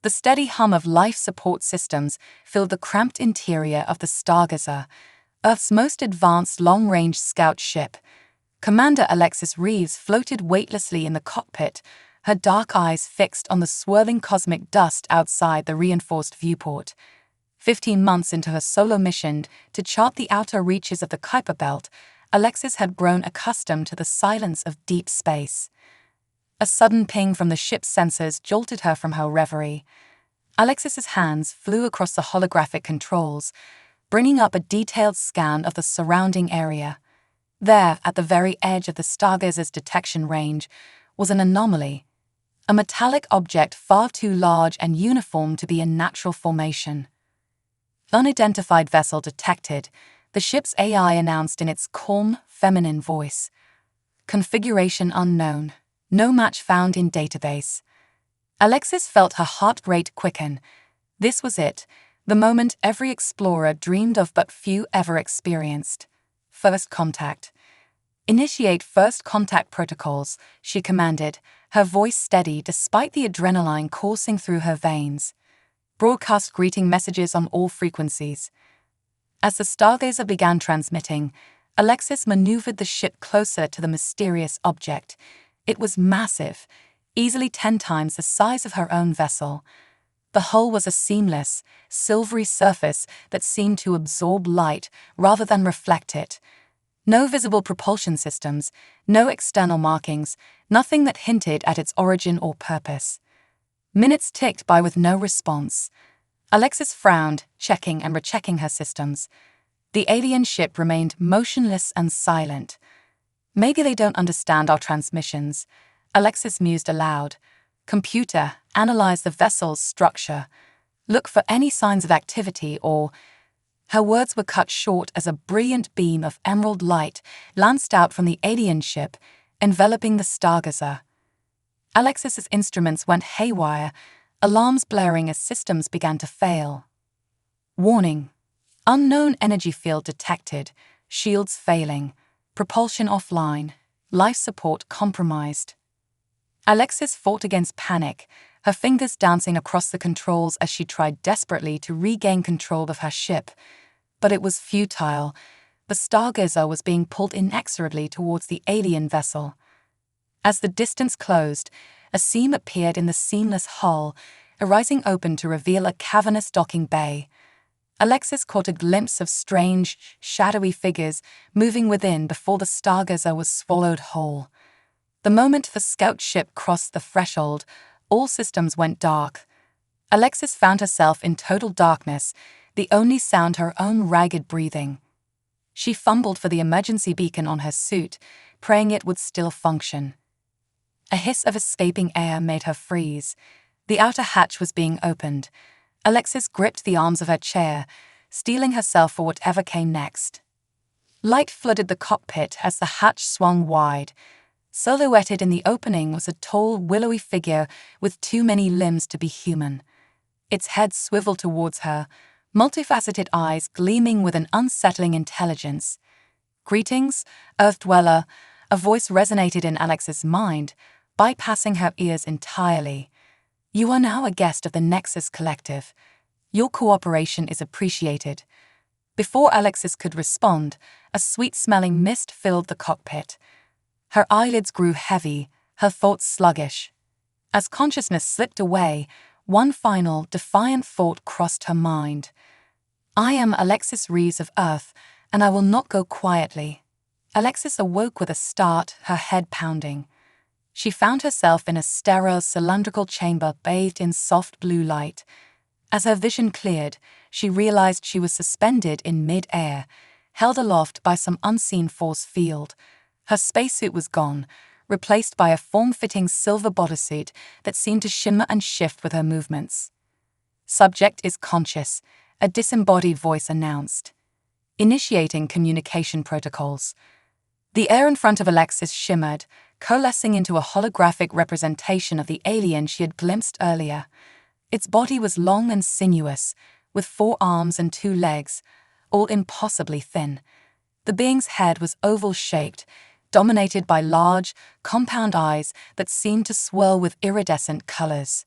The steady hum of life support systems filled the cramped interior of the Stargazer, Earth's most advanced long-range scout ship. Commander Alexis Reeves floated weightlessly in the cockpit, her dark eyes fixed on the swirling cosmic dust outside the reinforced viewport. 15 months into her solo mission to chart the outer reaches of the Kuiper Belt, Alexis had grown accustomed to the silence of deep space. A sudden ping from the ship's sensors jolted her from her reverie. Alexis's hands flew across the holographic controls, bringing up a detailed scan of the surrounding area. There, at the very edge of the Stargazer's detection range, was an anomaly. A metallic object far too large and uniform to be in natural formation. Unidentified vessel detected, the ship's AI announced in its calm, feminine voice. Configuration unknown. No match found in database. Alexis felt her heart rate quicken. This was it, the moment every explorer dreamed of but few ever experienced. First contact. Initiate first contact protocols, she commanded, her voice steady despite the adrenaline coursing through her veins. Broadcast greeting messages on all frequencies. As the Stargazer began transmitting, Alexis maneuvered the ship closer to the mysterious object. It was massive, easily 10 times the size of her own vessel. The hull was a seamless, silvery surface that seemed to absorb light rather than reflect it. No visible propulsion systems, no external markings, nothing that hinted at its origin or purpose. Minutes ticked by with no response. Alexis frowned, checking and rechecking her systems. The alien ship remained motionless and silent. Maybe they don't understand our transmissions, Alexis mused aloud. Computer, analyze the vessel's structure. Look for any signs of activity or... Her words were cut short as a brilliant beam of emerald light lanced out from the alien ship, enveloping the Stargazer. Alexis's instruments went haywire, alarms blaring as systems began to fail. Warning. Unknown energy field detected, shields failing. Propulsion offline, life support compromised. Alexis fought against panic, her fingers dancing across the controls as she tried desperately to regain control of her ship. But it was futile. The Stargazer was being pulled inexorably towards the alien vessel. As the distance closed, a seam appeared in the seamless hull, arising open to reveal a cavernous docking bay. Alexis caught a glimpse of strange, shadowy figures moving within before the Stargazer was swallowed whole. The moment the scout ship crossed the threshold, all systems went dark. Alexis found herself in total darkness, the only sound her own ragged breathing. She fumbled for the emergency beacon on her suit, praying it would still function. A hiss of escaping air made her freeze. The outer hatch was being opened. Alexis gripped the arms of her chair, steeling herself for whatever came next. Light flooded the cockpit as the hatch swung wide. Silhouetted in the opening was a tall, willowy figure with too many limbs to be human. Its head swiveled towards her, multifaceted eyes gleaming with an unsettling intelligence. "Greetings, Earth Dweller," a voice resonated in Alex's mind, bypassing her ears entirely. "You are now a guest of the Nexus Collective. Your cooperation is appreciated." Before Alexis could respond, a sweet-smelling mist filled the cockpit. Her eyelids grew heavy, her thoughts sluggish. As consciousness slipped away, one final, defiant thought crossed her mind. "I am Alexis Reeves of Earth, and I will not go quietly." Alexis awoke with a start, her head pounding. She found herself in a sterile, cylindrical chamber bathed in soft blue light. As her vision cleared, she realized she was suspended in mid-air, held aloft by some unseen force field. Her spacesuit was gone, replaced by a form-fitting silver bodysuit that seemed to shimmer and shift with her movements. "Subject is conscious," a disembodied voice announced. Initiating communication protocols. The air in front of Alexis shimmered, coalescing into a holographic representation of the alien she had glimpsed earlier. Its body was long and sinuous, with 4 arms and 2 legs, all impossibly thin. The being's head was oval-shaped, dominated by large, compound eyes that seemed to swirl with iridescent colors.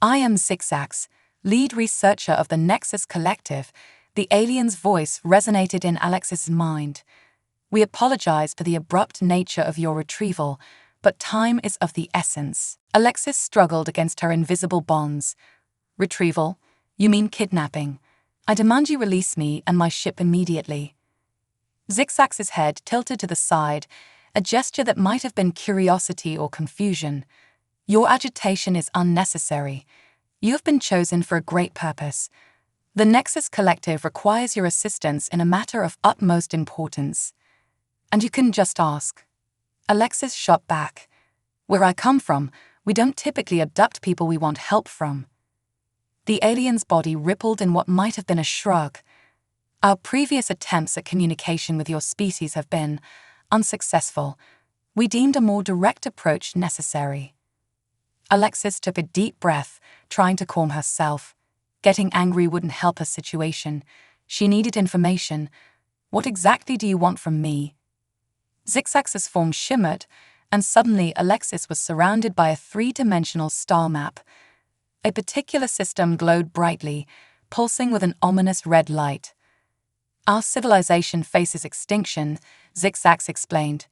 I am Zigzags, lead researcher of the Nexus Collective. The alien's voice resonated in Alexis's mind. We apologize for the abrupt nature of your retrieval, but time is of the essence. Alexis struggled against her invisible bonds. Retrieval? You mean kidnapping? I demand you release me and my ship immediately. Zigzags's head tilted to the side, a gesture that might have been curiosity or confusion. Your agitation is unnecessary. You have been chosen for a great purpose. The Nexus Collective requires your assistance in a matter of utmost importance. And you can just ask. Alexis shot back. Where I come from, we don't typically abduct people we want help from. The alien's body rippled in what might have been a shrug. Our previous attempts at communication with your species have been unsuccessful. We deemed a more direct approach necessary. Alexis took a deep breath, trying to calm herself. Getting angry wouldn't help her situation. She needed information. What exactly do you want from me? Zigzags's form shimmered, and suddenly Alexis was surrounded by a three-dimensional star map. A particular system glowed brightly, pulsing with an ominous red light. Our civilization faces extinction, Zigzags explained.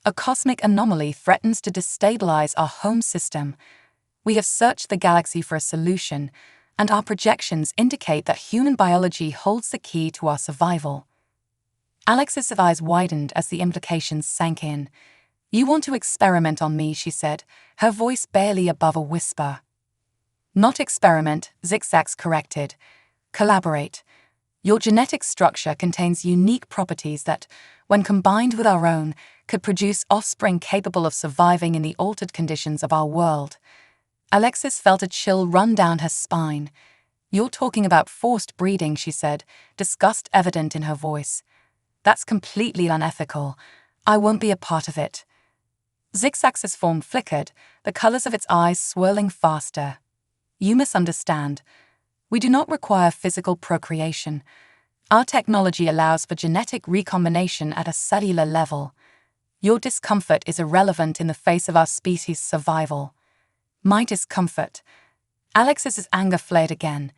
A cosmic anomaly threatens to destabilize our home system. We have searched the galaxy for a solution, and our projections indicate that human biology holds the key to our survival. Alexis's eyes widened as the implications sank in. You want to experiment on me, she said, her voice barely above a whisper. Not experiment, Zigzags corrected. Collaborate. Your genetic structure contains unique properties that, when combined with our own, could produce offspring capable of surviving in the altered conditions of our world. Alexis felt a chill run down her spine. You're talking about forced breeding, she said, disgust evident in her voice. That's completely unethical. I won't be a part of it. Zigzags's form flickered, the colors of its eyes swirling faster. You misunderstand. We do not require physical procreation. Our technology allows for genetic recombination at a cellular level. Your discomfort is irrelevant in the face of our species' survival. My discomfort. Alexis's anger flared again.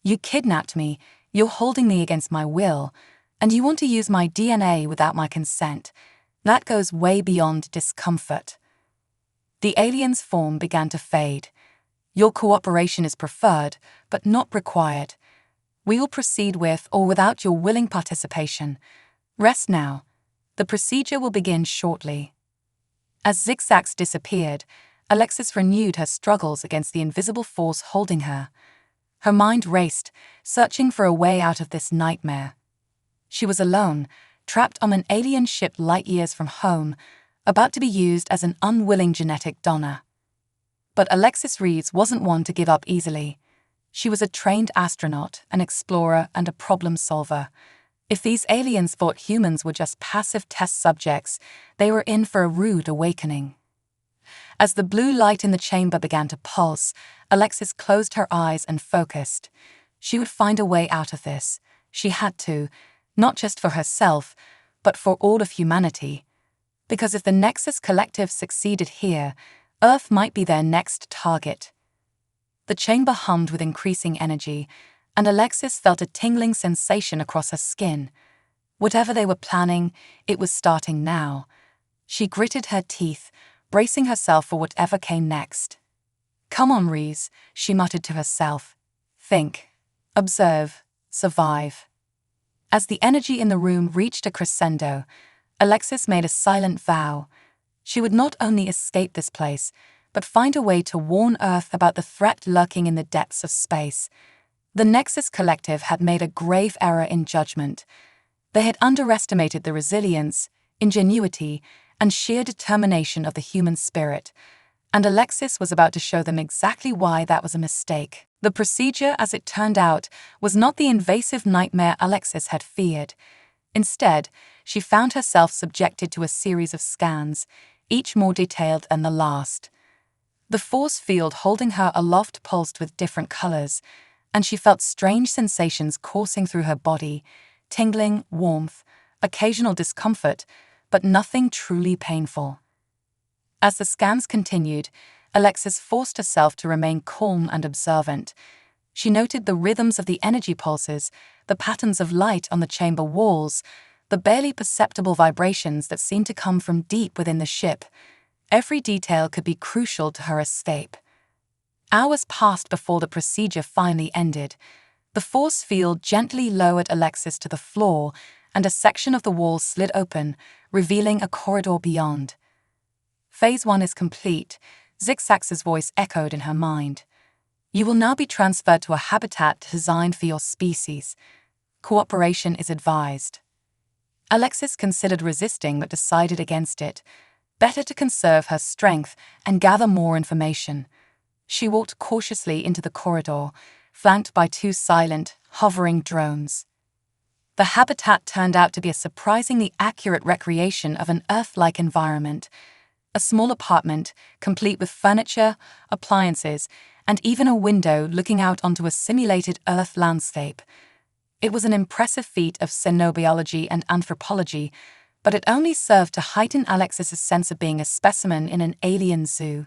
You kidnapped me, you're holding me against my will, and you want to use my DNA without my consent. That goes way beyond discomfort. The alien's form began to fade. Your cooperation is preferred, but not required. We will proceed with or without your willing participation. Rest now. The procedure will begin shortly. As Zigzags disappeared, Alexis renewed her struggles against the invisible force holding her. Her mind raced, searching for a way out of this nightmare. She was alone, trapped on an alien ship light years from home, about to be used as an unwilling genetic donor. But Alexis Reeves wasn't one to give up easily. She was a trained astronaut, an explorer, and a problem solver. If these aliens thought humans were just passive test subjects, they were in for a rude awakening. As the blue light in the chamber began to pulse, Alexis closed her eyes and focused. She would find a way out of this. She had to, not just for herself, but for all of humanity. Because if the Nexus Collective succeeded here, Earth might be their next target. The chamber hummed with increasing energy, and Alexis felt a tingling sensation across her skin. Whatever they were planning, it was starting now. She gritted her teeth, bracing herself for whatever came next. Come on, Reese, she muttered to herself. Think, observe, survive. As the energy in the room reached a crescendo, Alexis made a silent vow. She would not only escape this place, but find a way to warn Earth about the threat lurking in the depths of space. The Nexus Collective had made a grave error in judgment. They had underestimated the resilience, ingenuity, and sheer determination of the human spirit, and Alexis was about to show them exactly why that was a mistake. The procedure, as it turned out, was not the invasive nightmare Alexis had feared. Instead, she found herself subjected to a series of scans, each more detailed than the last. The force field holding her aloft pulsed with different colors, and she felt strange sensations coursing through her body, tingling, warmth, occasional discomfort, but nothing truly painful. As the scans continued, Alexis forced herself to remain calm and observant. She noted the rhythms of the energy pulses, the patterns of light on the chamber walls, the barely perceptible vibrations that seemed to come from deep within the ship. Every detail could be crucial to her escape. Hours passed before the procedure finally ended. The force field gently lowered Alexis to the floor, and a section of the wall slid open, revealing a corridor beyond. Phase 1 is complete, Zigzag's voice echoed in her mind. You will now be transferred to a habitat designed for your species. Cooperation is advised. Alexis considered resisting but decided against it. Better to conserve her strength and gather more information. She walked cautiously into the corridor, flanked by 2 silent, hovering drones. The habitat turned out to be a surprisingly accurate recreation of an Earth-like environment. A small apartment, complete with furniture, appliances, and even a window looking out onto a simulated Earth landscape. It was an impressive feat of xenobiology and anthropology, but it only served to heighten Alexis's sense of being a specimen in an alien zoo.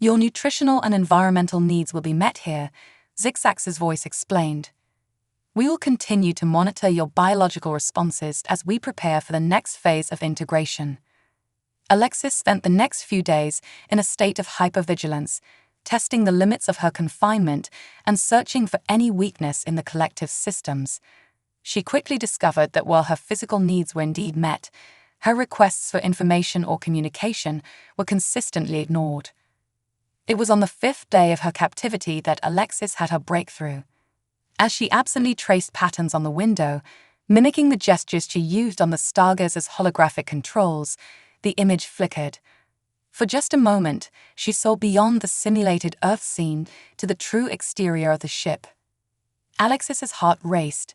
Your nutritional and environmental needs will be met here, Zigzag's voice explained. We will continue to monitor your biological responses as we prepare for the next phase of integration. Alexis spent the next few days in a state of hypervigilance, testing the limits of her confinement and searching for any weakness in the collective systems. She quickly discovered that while her physical needs were indeed met, her requests for information or communication were consistently ignored. It was on the 5th day of her captivity that Alexis had her breakthrough. As she absently traced patterns on the window, mimicking the gestures she used on the Stargazer's holographic controls, the image flickered. For just a moment, she saw beyond the simulated Earth scene to the true exterior of the ship. Alexis's heart raced.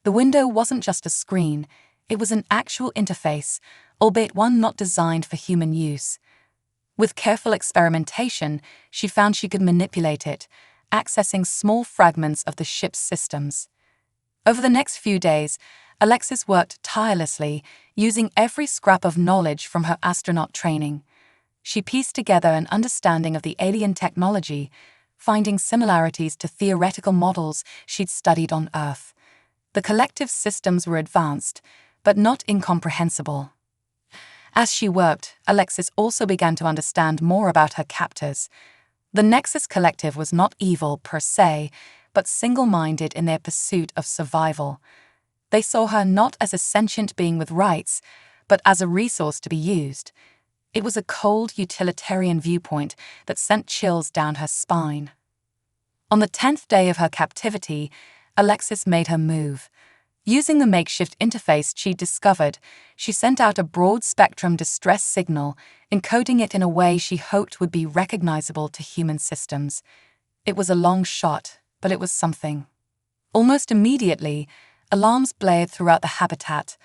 The window wasn't just a screen, it was an actual interface, albeit one not designed for human use. With careful experimentation, she found she could manipulate it, accessing small fragments of the ship's systems. Over the next few days, Alexis worked tirelessly, using every scrap of knowledge from her astronaut training. She pieced together an understanding of the alien technology, finding similarities to theoretical models she'd studied on Earth. The collective systems were advanced, but not incomprehensible. As she worked, Alexis also began to understand more about her captors. The Nexus Collective was not evil per se, but single-minded in their pursuit of survival. They saw her not as a sentient being with rights, but as a resource to be used. It was a cold, utilitarian viewpoint that sent chills down her spine. On the 10th day of her captivity, Alexis made her move. Using the makeshift interface she'd discovered, she sent out a broad-spectrum distress signal, encoding it in a way she hoped would be recognizable to human systems. It was a long shot, but it was something. Almost immediately, alarms blared throughout the habitat.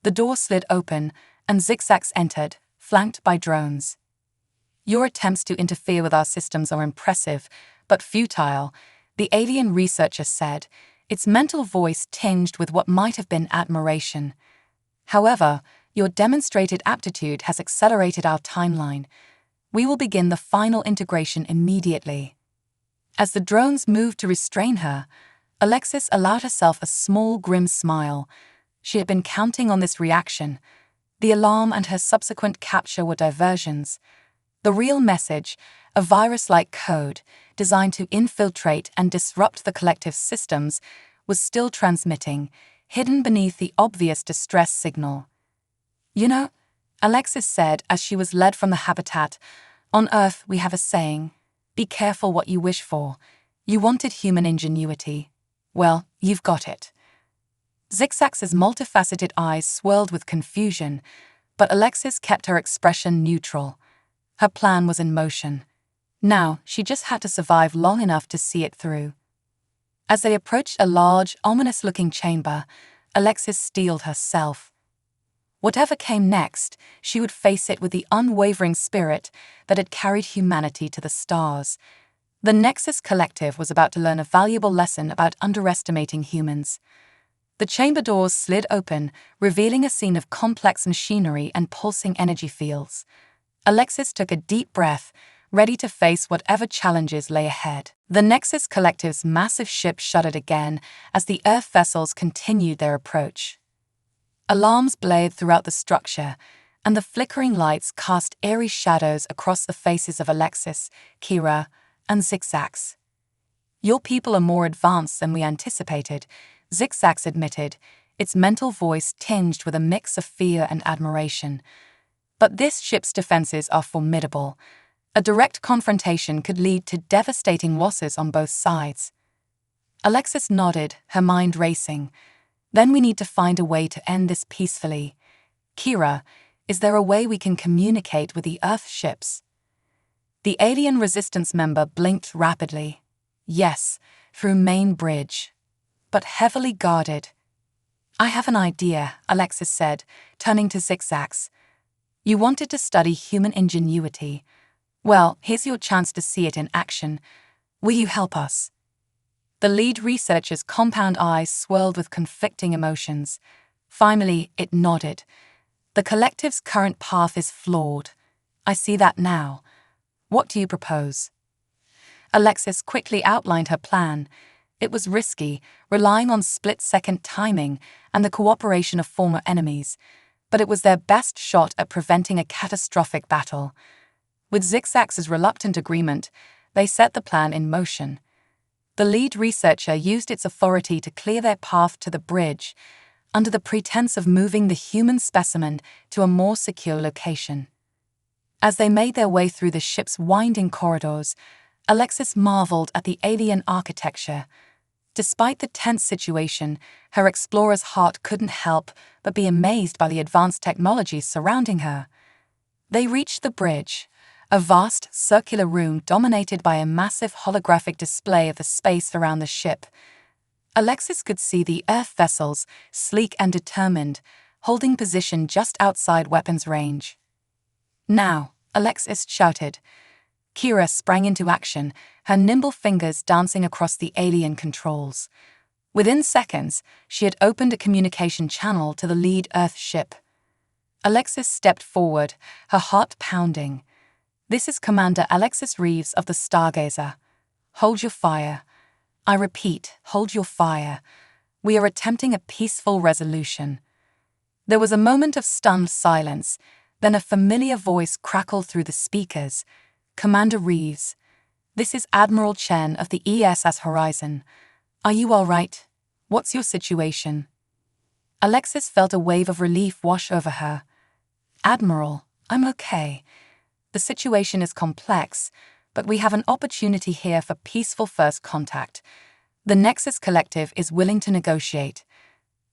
The door slid open, and Zigzags entered, flanked by drones. Your attempts to interfere with our systems are impressive, but futile, the alien researcher said, its mental voice tinged with what might have been admiration. However, your demonstrated aptitude has accelerated our timeline. We will begin the final integration immediately. As the drones moved to restrain her, Alexis allowed herself a small, grim smile. She had been counting on this reaction. The alarm and her subsequent capture were diversions. The real message, a virus-like code designed to infiltrate and disrupt the collective systems, was still transmitting, hidden beneath the obvious distress signal. You know, Alexis said as she was led from the habitat, on Earth we have a saying, be careful what you wish for. You wanted human ingenuity. Well, you've got it. Zigzag's multifaceted eyes swirled with confusion, but Alexis kept her expression neutral. Her plan was in motion. Now, she just had to survive long enough to see it through. As they approached a large, ominous-looking chamber, Alexis steeled herself. Whatever came next, she would face it with the unwavering spirit that had carried humanity to the stars. The Nexus Collective was about to learn a valuable lesson about underestimating humans. The chamber doors slid open, revealing a scene of complex machinery and pulsing energy fields. Alexis took a deep breath, ready to face whatever challenges lay ahead. The Nexus Collective's massive ship shuddered again as the Earth vessels continued their approach. Alarms blared throughout the structure, and the flickering lights cast eerie shadows across the faces of Alexis, Kira, and Zigzags. "Your people are more advanced than we anticipated," Zigzags admitted, its mental voice tinged with a mix of fear and admiration. "But this ship's defenses are formidable. A direct confrontation could lead to devastating losses on both sides." Alexis nodded, her mind racing. "Then we need to find a way to end this peacefully. Kira, is there a way we can communicate with the Earth ships?" The alien resistance member blinked rapidly. "Yes, through main bridge. But heavily guarded." "I have an idea," Alexis said, turning to Zigzags. "You wanted to study human ingenuity. Well, here's your chance to see it in action. Will you help us?" The lead researcher's compound eyes swirled with conflicting emotions. Finally, it nodded. "The collective's current path is flawed. I see that now. What do you propose?" Alexis quickly outlined her plan. It was risky, relying on split-second timing and the cooperation of former enemies, but it was their best shot at preventing a catastrophic battle. With Zigzags' reluctant agreement, they set the plan in motion. The lead researcher used its authority to clear their path to the bridge, under the pretense of moving the human specimen to a more secure location. As they made their way through the ship's winding corridors, Alexis marveled at the alien architecture. Despite the tense situation, her explorer's heart couldn't help but be amazed by the advanced technology surrounding her. They reached the bridge, a vast circular room dominated by a massive holographic display of the space around the ship. Alexis could see the Earth vessels, sleek and determined, holding position just outside weapons range. "Now," Alexis shouted. Kira sprang into action, her nimble fingers dancing across the alien controls. Within seconds, she had opened a communication channel to the lead Earth ship. Alexis stepped forward, her heart pounding. "This is Commander Alexis Reeves of the Stargazer. Hold your fire. I repeat, hold your fire. We are attempting a peaceful resolution." There was a moment of stunned silence, then a familiar voice crackled through the speakers. "Commander Reeves, this is Admiral Chen of the ESS Horizon. Are you all right? What's your situation?" Alexis felt a wave of relief wash over her. "Admiral, I'm okay. The situation is complex, but we have an opportunity here for peaceful first contact. The Nexus Collective is willing to negotiate."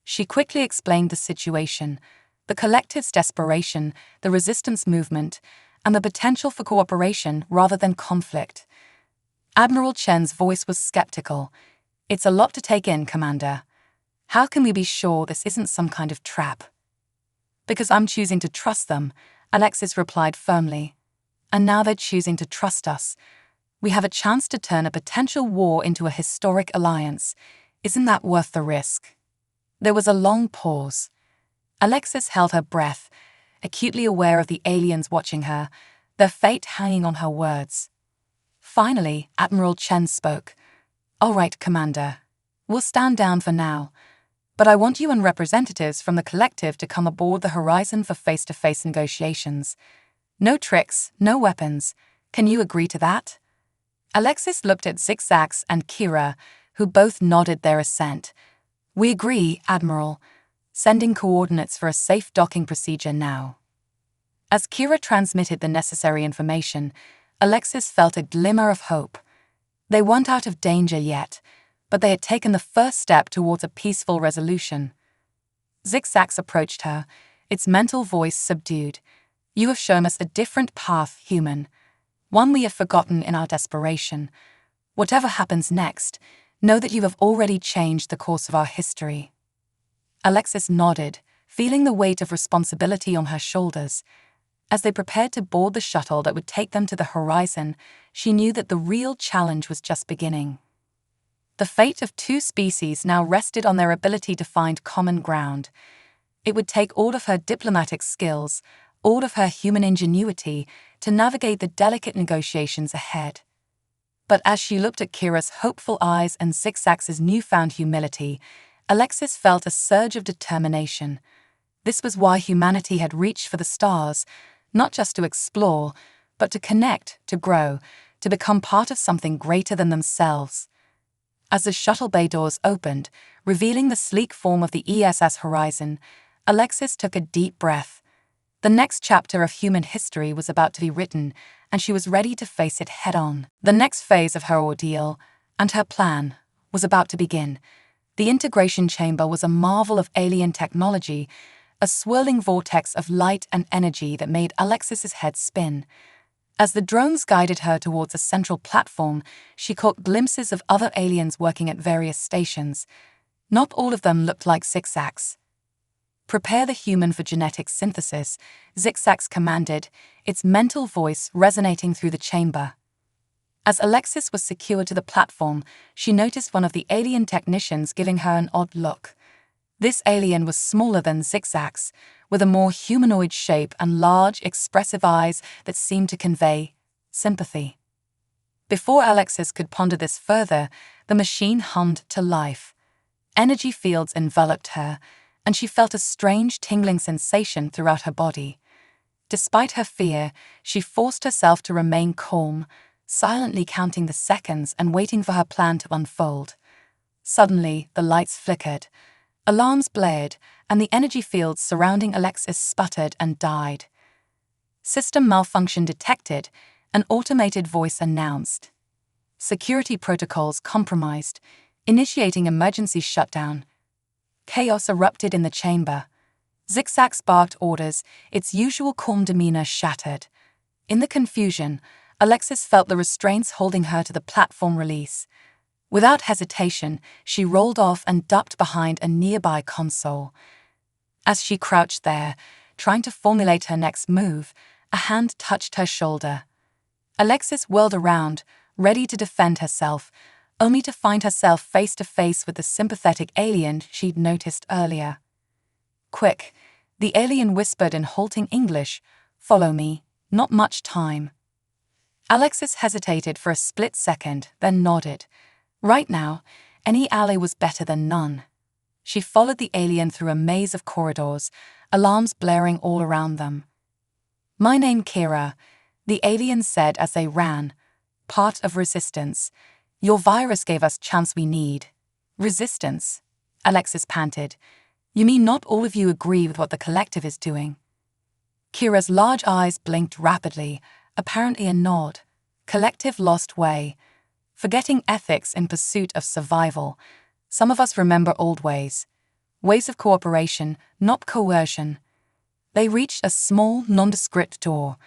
She quickly explained the situation, the collective's desperation, the resistance movement, and the potential for cooperation rather than conflict. Admiral Chen's voice was skeptical. "It's a lot to take in, Commander. How can we be sure this isn't some kind of trap?" "Because I'm choosing to trust them," Alexis replied firmly. "And now they're choosing to trust us. We have a chance to turn a potential war into a historic alliance. Isn't that worth the risk?" There was a long pause. Alexis held her breath, acutely aware of the aliens watching her, their fate hanging on her words. Finally, Admiral Chen spoke. "All right, Commander. We'll stand down for now. But I want you and representatives from the collective to come aboard the Horizon for face-to-face negotiations. No tricks, no weapons. Can you agree to that?" Alexis looked at Zigzags and Kira, who both nodded their assent. "We agree, Admiral. Sending coordinates for a safe docking procedure now." As Kira transmitted the necessary information, Alexis felt a glimmer of hope. They weren't out of danger yet, but they had taken the first step towards a peaceful resolution. Zigzags approached her, its mental voice subdued. "You have shown us a different path, human. One we have forgotten in our desperation. Whatever happens next, know that you have already changed the course of our history." Alexis nodded, feeling the weight of responsibility on her shoulders. As they prepared to board the shuttle that would take them to the Horizon, she knew that the real challenge was just beginning. The fate of two species now rested on their ability to find common ground. It would take all of her diplomatic skills, all of her human ingenuity, to navigate the delicate negotiations ahead. But as she looked at Kira's hopeful eyes and Zigzag's newfound humility, Alexis felt a surge of determination. This was why humanity had reached for the stars, not just to explore, but to connect, to grow, to become part of something greater than themselves. As the shuttle bay doors opened, revealing the sleek form of the ESS Horizon, Alexis took a deep breath. The next chapter of human history was about to be written, and she was ready to face it head-on. The next phase of her ordeal, and her plan, was about to begin. The integration chamber was a marvel of alien technology, a swirling vortex of light and energy that made Alexis's head spin. As the drones guided her towards a central platform, she caught glimpses of other aliens working at various stations. Not all of them looked like Zigzag's. "Prepare the human for genetic synthesis," Zigzag's commanded, its mental voice resonating through the chamber. As Alexis was secured to the platform, she noticed one of the alien technicians giving her an odd look. This alien was smaller than Zigzag's, with a more humanoid shape and large, expressive eyes that seemed to convey sympathy. Before Alexis could ponder this further, the machine hummed to life. Energy fields enveloped her, and she felt a strange tingling sensation throughout her body. Despite her fear, she forced herself to remain calm, silently counting the seconds and waiting for her plan to unfold. Suddenly, the lights flickered. Alarms blared, and the energy fields surrounding Alexis sputtered and died. "System malfunction detected," an automated voice announced. "Security protocols compromised, initiating emergency shutdown." Chaos erupted in the chamber. Zigzag barked orders, its usual calm demeanor shattered. In the confusion, Alexis felt the restraints holding her to the platform release. Without hesitation, she rolled off and ducked behind a nearby console. As she crouched there, trying to formulate her next move, a hand touched her shoulder. Alexis whirled around, ready to defend herself, only to find herself face to face with the sympathetic alien she'd noticed earlier. "Quick," the alien whispered in halting English, "follow me, not much time." Alexis hesitated for a split second, then nodded. Right now, any ally was better than none. She followed the alien through a maze of corridors, alarms blaring all around them. "My name Kira," the alien said as they ran. "Part of resistance. Your virus gave us chance we need." "Resistance?" Alexis panted. "You mean not all of you agree with what the collective is doing?" Kira's large eyes blinked rapidly, apparently a nod. Collective lost way. Forgetting ethics in pursuit of survival. Some of us remember old ways. Ways of cooperation, not coercion. They reached a small, nondescript door.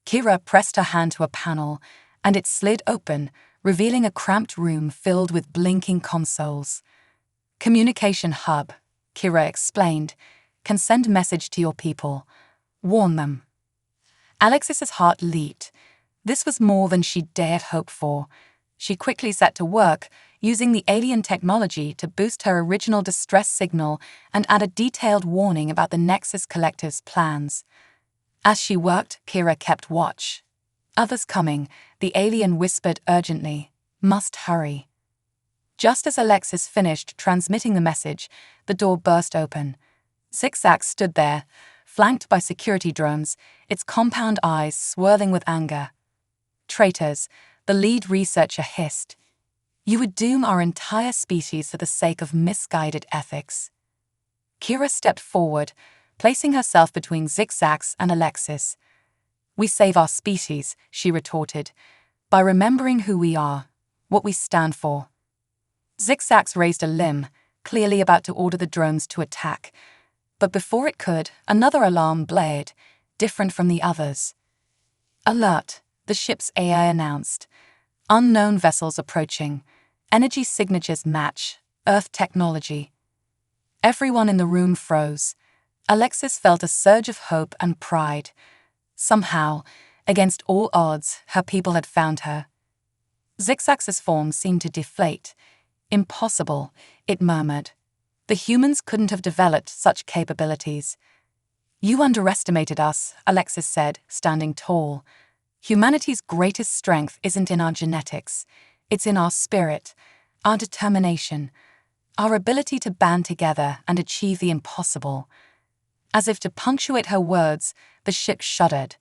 Kira pressed her hand to a panel, and it slid open, revealing a cramped room filled with blinking consoles. "Communication hub," Kira explained, "can send message to your people. Warn them." Alexis's heart leaped. This was more than she dared hope for. She quickly set to work, using the alien technology to boost her original distress signal and add a detailed warning about the Nexus Collective's plans. As she worked, Kira kept watch. "Others coming," the alien whispered urgently. "Must hurry." Just as Alexis finished transmitting the message, the door burst open. Zigzag stood there, flanked by security drones, its compound eyes swirling with anger. "Traitors," the lead researcher hissed. "You would doom our entire species for the sake of misguided ethics." Kira stepped forward, placing herself between Zigzag and Alexis. "We save our species," she retorted, "by remembering who we are, what we stand for." Zigzag raised a limb, clearly about to order the drones to attack. But before it could, another alarm blared, different from the others. "Alert," the ship's AI announced. "Unknown vessels approaching. Energy signatures match. Earth technology." Everyone in the room froze. Alexis felt a surge of hope and pride. Somehow, against all odds, her people had found her. Zigzag's form seemed to deflate. "Impossible," it murmured. "The humans couldn't have developed such capabilities." "You underestimated us," Alexis said, standing tall. Humanity's greatest strength isn't in our genetics, it's in our spirit, our determination, our ability to band together and achieve the impossible. As if to punctuate her words, the ship shuddered.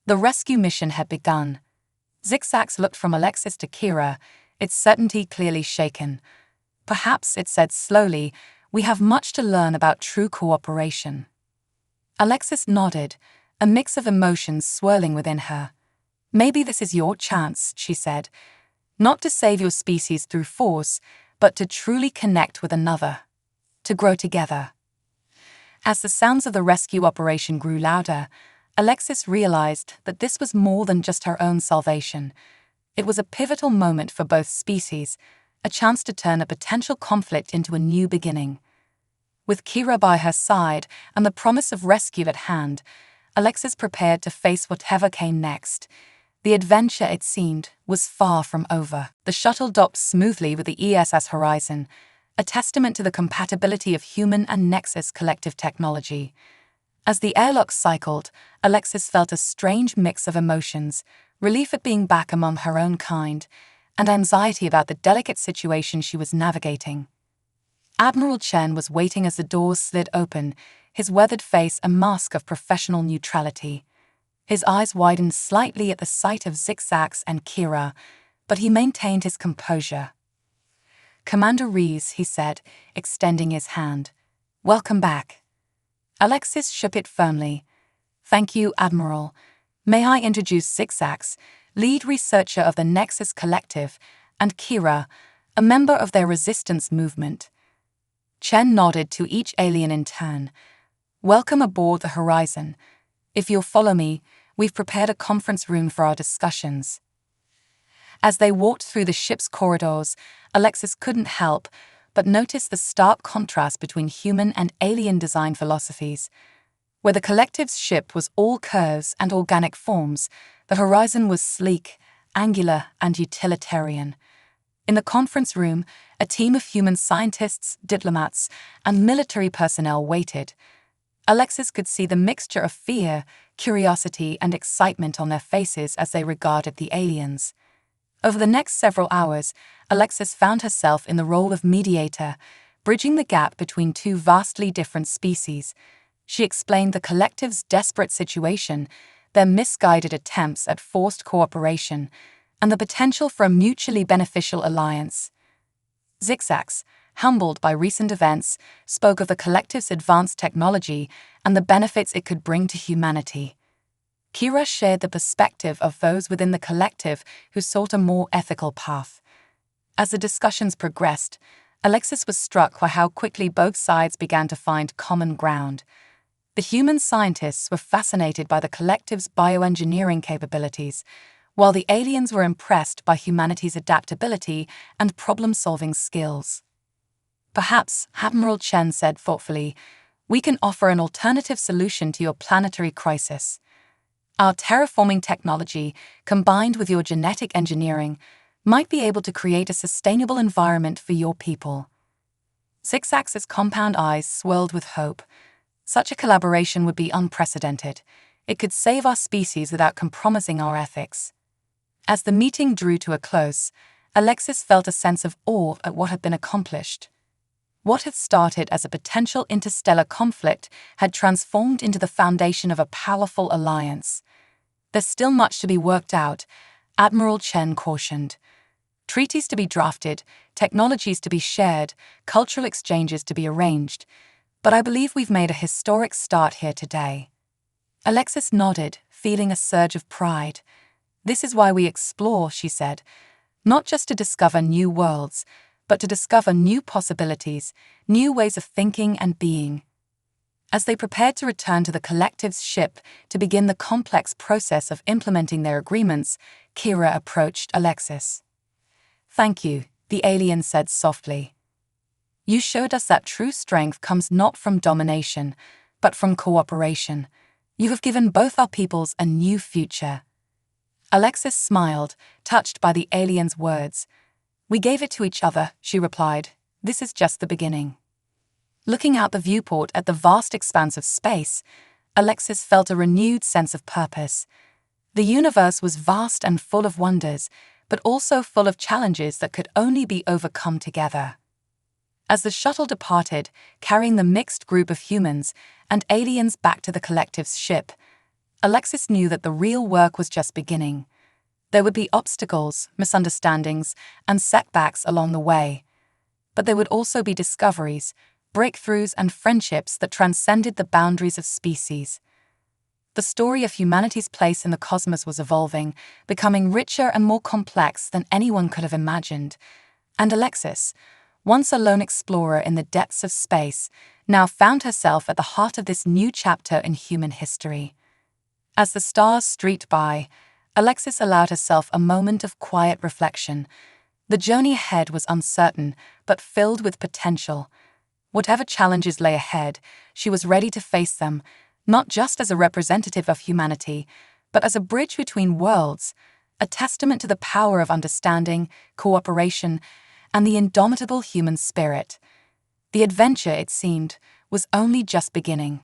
The rescue mission had begun. Zigzags looked from Alexis to Kira, its certainty clearly shaken. Perhaps, it said slowly, we have much to learn about true cooperation. Alexis nodded, a mix of emotions swirling within her. Maybe this is your chance, she said. Not to save your species through force, but to truly connect with another. To grow together. As the sounds of the rescue operation grew louder, Alexis realized that this was more than just her own salvation. It was a pivotal moment for both species, a chance to turn a potential conflict into a new beginning. With Kira by her side and the promise of rescue at hand, Alexis prepared to face whatever came next. The adventure, it seemed, was far from over. The shuttle docked smoothly with the ESS Horizon, a testament to the compatibility of human and Nexus collective technology. As the airlock cycled, Alexis felt a strange mix of emotions, relief at being back among her own kind, and anxiety about the delicate situation she was navigating. Admiral Chen was waiting as the doors slid open, his weathered face a mask of professional neutrality. His eyes widened slightly at the sight of Zigzags and Kira, but he maintained his composure. "Commander Rees," he said, extending his hand. "Welcome back." Alexis shook it firmly. "Thank you, Admiral. May I introduce Zigzags, lead researcher of the Nexus Collective, and Kira, a member of their resistance movement." Chen nodded to each alien in turn. "Welcome aboard the Horizon. If you'll follow me, we've prepared a conference room for our discussions." As they walked through the ship's corridors, Alexis couldn't help but notice the stark contrast between human and alien design philosophies. Where the collective's ship was all curves and organic forms, the Horizon was sleek, angular, and utilitarian. In the conference room, a team of human scientists, diplomats, and military personnel waited. Alexis could see the mixture of fear, curiosity, and excitement on their faces as they regarded the aliens. Over the next several hours, Alexis found herself in the role of mediator, bridging the gap between two vastly different species. She explained the collective's desperate situation, their misguided attempts at forced cooperation, and the potential for a mutually beneficial alliance. Zigzags, humbled by recent events, spoke of the collective's advanced technology and the benefits it could bring to humanity. Kira shared the perspective of those within the collective who sought a more ethical path. As the discussions progressed, Alexis was struck by how quickly both sides began to find common ground. The human scientists were fascinated by the collective's bioengineering capabilities, while the aliens were impressed by humanity's adaptability and problem-solving skills. "Perhaps," Admiral Chen said thoughtfully, "we can offer an alternative solution to your planetary crisis. Our terraforming technology, combined with your genetic engineering, might be able to create a sustainable environment for your people." Zigzags's compound eyes swirled with hope. Such a collaboration would be unprecedented. It could save our species without compromising our ethics. As the meeting drew to a close, Alexis felt a sense of awe at what had been accomplished. What had started as a potential interstellar conflict had transformed into the foundation of a powerful alliance. "There's still much to be worked out," Admiral Chen cautioned. "Treaties to be drafted, technologies to be shared, cultural exchanges to be arranged. But I believe we've made a historic start here today." Alexis nodded, feeling a surge of pride. "This is why we explore," she said, "not just to discover new worlds, but to discover new possibilities, new ways of thinking and being." As they prepared to return to the collective's ship to begin the complex process of implementing their agreements, Kira approached Alexis. "Thank you," the alien said softly. "You showed us that true strength comes not from domination, but from cooperation. You have given both our peoples a new future." Alexis smiled, touched by the alien's words. "We gave it to each other," she replied. "This is just the beginning." Looking out the viewport at the vast expanse of space, Alexis felt a renewed sense of purpose. The universe was vast and full of wonders, but also full of challenges that could only be overcome together. As the shuttle departed, carrying the mixed group of humans and aliens back to the collective's ship, Alexis knew that the real work was just beginning. There would be obstacles, misunderstandings, and setbacks along the way. But there would also be discoveries, breakthroughs, and friendships that transcended the boundaries of species. The story of humanity's place in the cosmos was evolving, becoming richer and more complex than anyone could have imagined. And Alexis, once a lone explorer in the depths of space, now found herself at the heart of this new chapter in human history. As the stars streaked by, Alexis allowed herself a moment of quiet reflection. The journey ahead was uncertain, but filled with potential. Whatever challenges lay ahead, she was ready to face them, not just as a representative of humanity, but as a bridge between worlds, a testament to the power of understanding, cooperation, and the indomitable human spirit. The adventure, it seemed, was only just beginning.